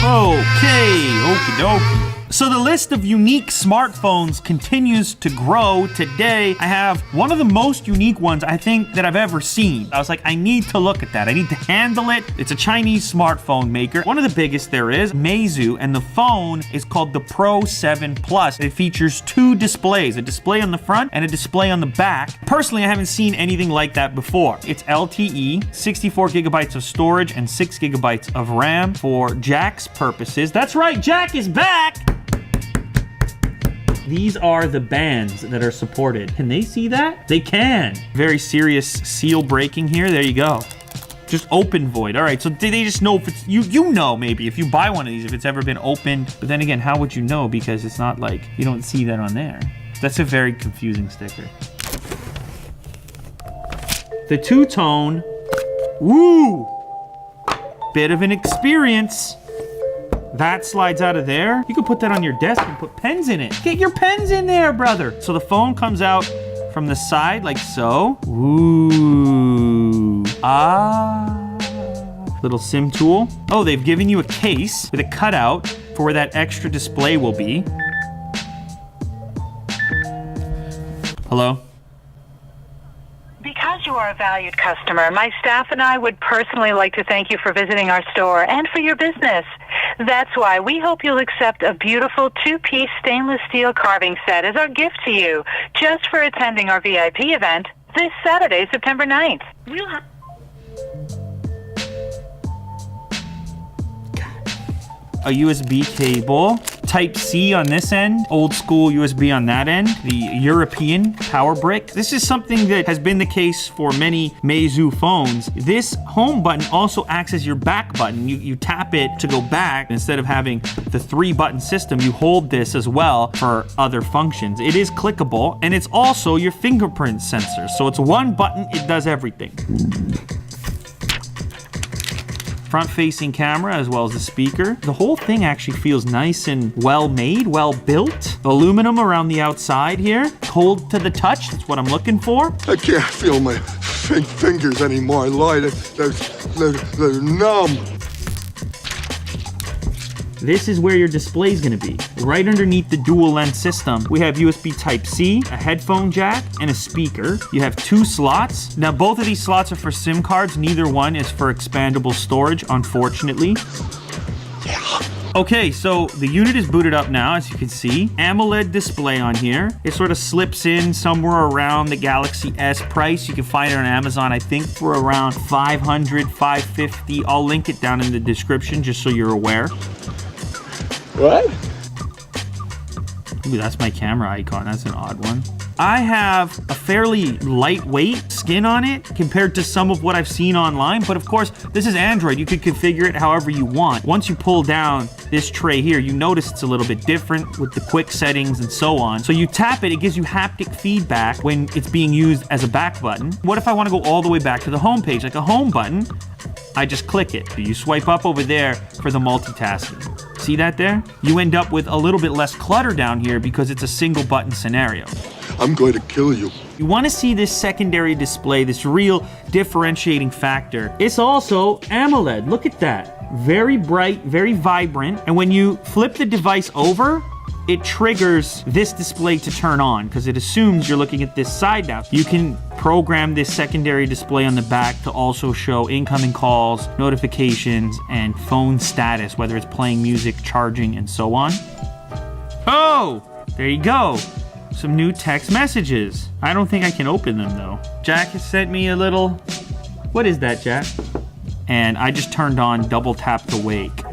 Okay, okie dokie. So the list of unique smartphones continues to grow. Today, I have one of the most unique ones I think that I've ever seen. I was like, I need to look at that. I need to handle it. It's a Chinese smartphone maker. One of the biggest there is, Meizu, and the phone is called the Pro 7 Plus. It features two displays, a display on the front and a display on the back. Personally, I haven't seen anything like that before. It's LTE, 64 gigabytes of storage, and 6 gigabytes of RAM for Jack's purposes. That's right, Jack is back! These are the bands that are supported. Can they see that? They can. Very serious seal breaking here. There you go. Just open void. All right, so they just know if it's, you know maybe if you buy one of these, if it's ever been opened. But then again, how would you know? Because it's not like, you don't see that on there. That's a very confusing sticker. The two-tone. Woo! Bit of an experience. That slides out of there. You can put that on your desk and put pens in it. Get your pens in there, brother. So the phone comes out from the side like so. Ooh. Ah. Little SIM tool. Oh, they've given you a case with a cutout for where that extra display will be. Hello? Because you are a valued customer, my staff and I would personally like to thank you for visiting our store and for your business. That's why we hope you'll accept a beautiful two-piece stainless steel carving set as our gift to you, just for attending our VIP event this Saturday, September 9th. We'll have a USB cable, Type-C on this end, old school USB on that end, the European power brick. This is something that has been the case for many Meizu phones. This home button also acts as your back button. You tap it to go back. Instead of having the 3-button system, you hold this as well for other functions. It is clickable, and it's also your fingerprint sensor. So it's one button, it does everything. Front-facing camera as well as the speaker. The whole thing actually feels nice and well-made, well-built. Aluminum around the outside here. Cold to the touch, that's what I'm looking for. I can't feel my fingers anymore, Lloyd. They're numb. This is where your display is going to be. Right underneath the dual lens system, we have USB Type-C, a headphone jack, and a speaker. You have 2 slots. Now, both of these slots are for SIM cards. Neither one is for expandable storage, unfortunately. Okay, so the unit is booted up now, as you can see. AMOLED display on here. It sort of slips in somewhere around the Galaxy S price. You can find it on Amazon, I think, for around $500, $550. I'll link it down in the description just so you're aware. What? Ooh, that's my camera icon. That's an odd one. I have a fairly lightweight skin on it compared to some of what I've seen online. But of course, this is Android. You could configure it however you want. Once you pull down this tray here, you notice it's a little bit different with the quick settings and so on. So you tap it, it gives you haptic feedback when it's being used as a back button. What if I want to go all the way back to the home page? Like a home button, I just click it. You swipe up over there for the multitasking. See that there? You end up with a little bit less clutter down here because it's a single button scenario. I'm going to kill you. You want to see this secondary display, this real differentiating factor. It's also AMOLED. Look at that. Very bright, very vibrant. And when you flip the device over, it triggers this display to turn on because it assumes you're looking at this side now. You can program this secondary display on the back to also show incoming calls, notifications, and phone status, whether it's playing music, charging, and so on. Oh, there you go. Some new text messages. I don't think I can open them though. Jack has sent me a little... What is that, Jack? And I just turned on double tap to wake.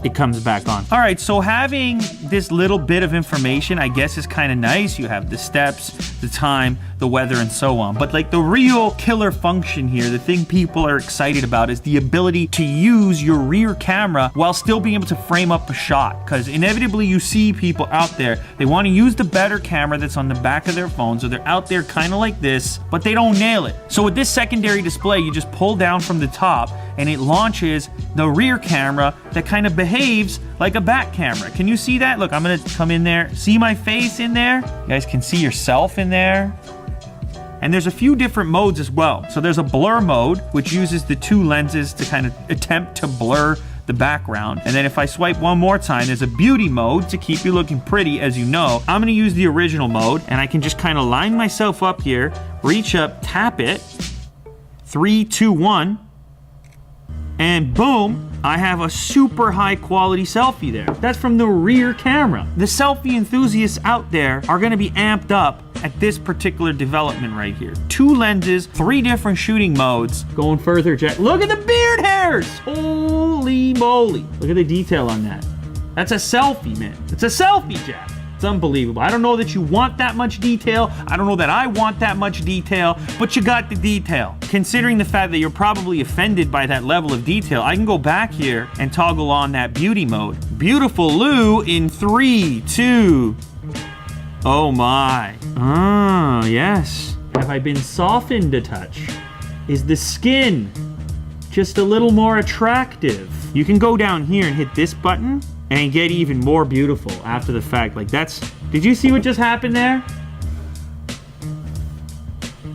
It comes back on. All right, so having this little bit of information, I guess, is kind of nice. You have the steps, the time, the weather, and so on. But like the real killer function here, the thing people are excited about is the ability to use your rear camera while still being able to frame up a shot. Because inevitably you see people out there, they want to use the better camera that's on the back of their phone, so they're out there kind of like this, but they don't nail it. So with this secondary display, you just pull down from the top and it launches the rear camera that kind of behaves like a back camera. Can you see that? Look, I'm gonna come in there. See my face in there? You guys can see yourself in there. And there's a few different modes as well. So there's a blur mode, which uses the 2 lenses to kind of attempt to blur the background. And then if I swipe one more time, there's a beauty mode to keep you looking pretty, as you know. I'm gonna use the original mode, and I can just kind of line myself up here, reach up, tap it, 3, 2, 1, and boom, I have a super high quality selfie there. That's from the rear camera. The selfie enthusiasts out there are gonna be amped up at this particular development right here. 2 lenses, 3 different shooting modes. Going further, Jack. Look at the beard hairs! Holy moly. Look at the detail on that. That's a selfie, man. It's a selfie, Jack. It's unbelievable. I don't know that you want that much detail. I don't know that I want that much detail, but you got the detail. Considering the fact that you're probably offended by that level of detail, I can go back here and toggle on that beauty mode. Beautiful Lou in 3, 2. Oh my. Ah, yes. Have I been softened a touch? Is the skin just a little more attractive? You can go down here and hit this button and get even more beautiful after the fact. Like that's, did you see what just happened there?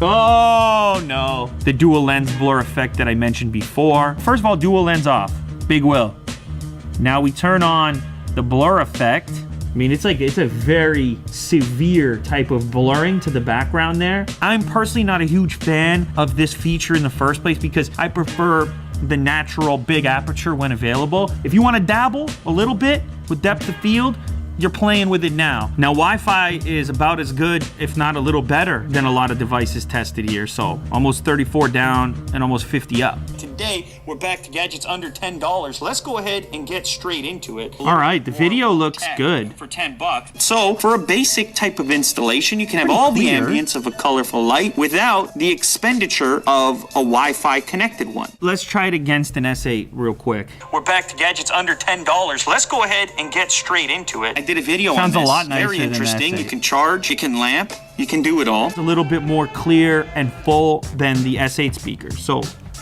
Oh no. The dual lens blur effect that I mentioned before. First of all, dual lens off. Big Will. Now we turn on the blur effect. I mean, it's a very severe type of blurring to the background there. I'm personally not a huge fan of this feature in the first place because I prefer the natural big aperture when available. If you want to dabble a little bit with depth of field, you're playing with it now. Now, Wi-Fi is about as good, if not a little better, than a lot of devices tested here. So almost 34 down and almost 50 up. Today, we're back to gadgets under $10. Let's go ahead and get straight into it. All right, the video looks good. For $10. So for a basic type of installation, you can have all the ambience of a colorful light without the expenditure of a Wi-Fi connected one. Let's try it against an S8 real quick. We're back to gadgets under $10. Let's go ahead and get straight into it. I did a video on this. Sounds a lot nicer. Very interesting. You can charge, you can lamp, you can do it all. It's a little bit more clear and full than the S8 speaker, so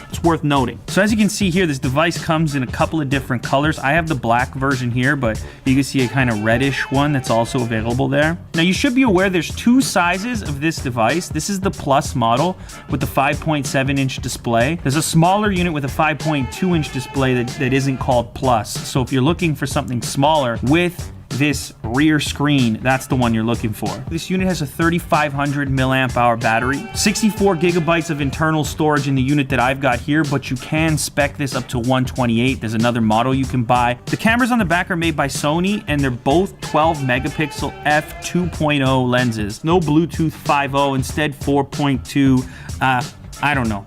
it's worth noting. So as you can see here, this device comes in a couple of different colors. I have the black version here, but you can see a kind of reddish one that's also available there. Now you should be aware there's 2 sizes of this device. This is the Plus model with the 5.7-inch display. There's a smaller unit with a 5.2-inch display that isn't called Plus. So if you're looking for something smaller with this rear screen, that's the one you're looking for. This unit has a 3500 milliamp hour battery, 64 gigabytes of internal storage in the unit that I've got here, but you can spec this up to 128. There's another model you can buy. The cameras on the back are made by Sony, and they're both 12 megapixel f2.0 lenses. No Bluetooth 5.0, instead 4.2. I don't know.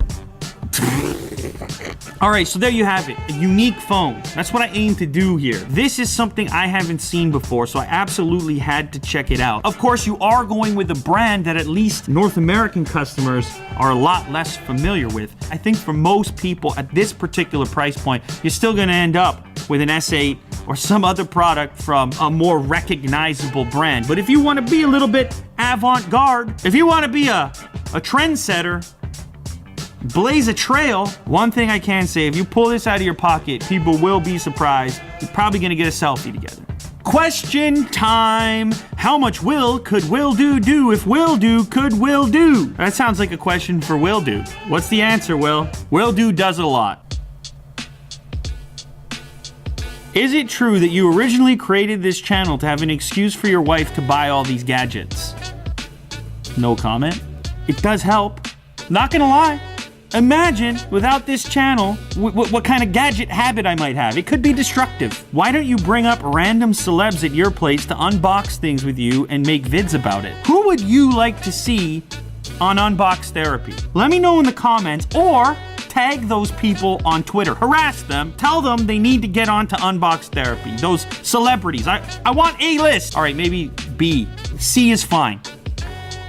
All right, so there you have it, a unique phone. That's what I aim to do here. This is something I haven't seen before, so I absolutely had to check it out. Of course, you are going with a brand that at least North American customers are a lot less familiar with. I think for most people at this particular price point, you're still gonna end up with an S8 or some other product from a more recognizable brand. But if you wanna be a little bit avant-garde, if you wanna be a trendsetter, blaze a trail, one thing I can say, if you pull this out of your pocket, people will be surprised. You're probably gonna get a selfie together. Question time. How much could Will do if Will could Will do? That sounds like a question for Will do. What's the answer, Will? Will do does it a lot. Is it true that you originally created this channel to have an excuse for your wife to buy all these gadgets? No comment. It does help. Not gonna lie. Imagine, without this channel, what kind of gadget habit I might have. It could be destructive. Why don't you bring up random celebs at your place to unbox things with you and make vids about it? Who would you like to see on Unbox Therapy? Let me know in the comments, or tag those people on Twitter. Harass them. Tell them they need to get on to Unbox Therapy. Those celebrities. I want A-list. All right, maybe B. C is fine.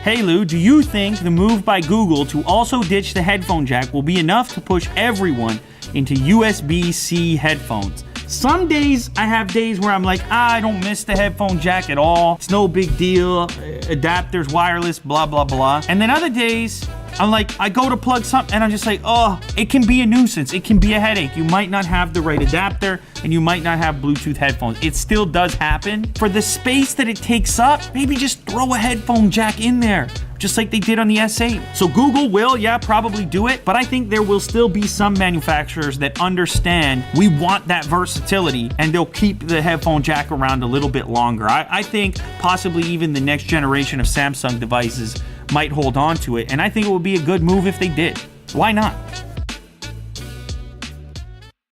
Hey Lou, do you think the move by Google to also ditch the headphone jack will be enough to push everyone into USB-C headphones? Some days, I have days where I'm like, I don't miss the headphone jack at all. It's no big deal. Adapters, wireless, blah, blah, blah. And then other days, I'm like, I go to plug something and I'm just like, oh, it can be a nuisance. It can be a headache. You might not have the right adapter and you might not have Bluetooth headphones. It still does happen. For the space that it takes up, maybe just throw a headphone jack in there, just like they did on the S8. So Google will, probably do it, but I think there will still be some manufacturers that understand we want that versatility and they'll keep the headphone jack around a little bit longer. I think possibly even the next generation of Samsung devices might hold on to it, and I think it would be a good move if they did. Why not?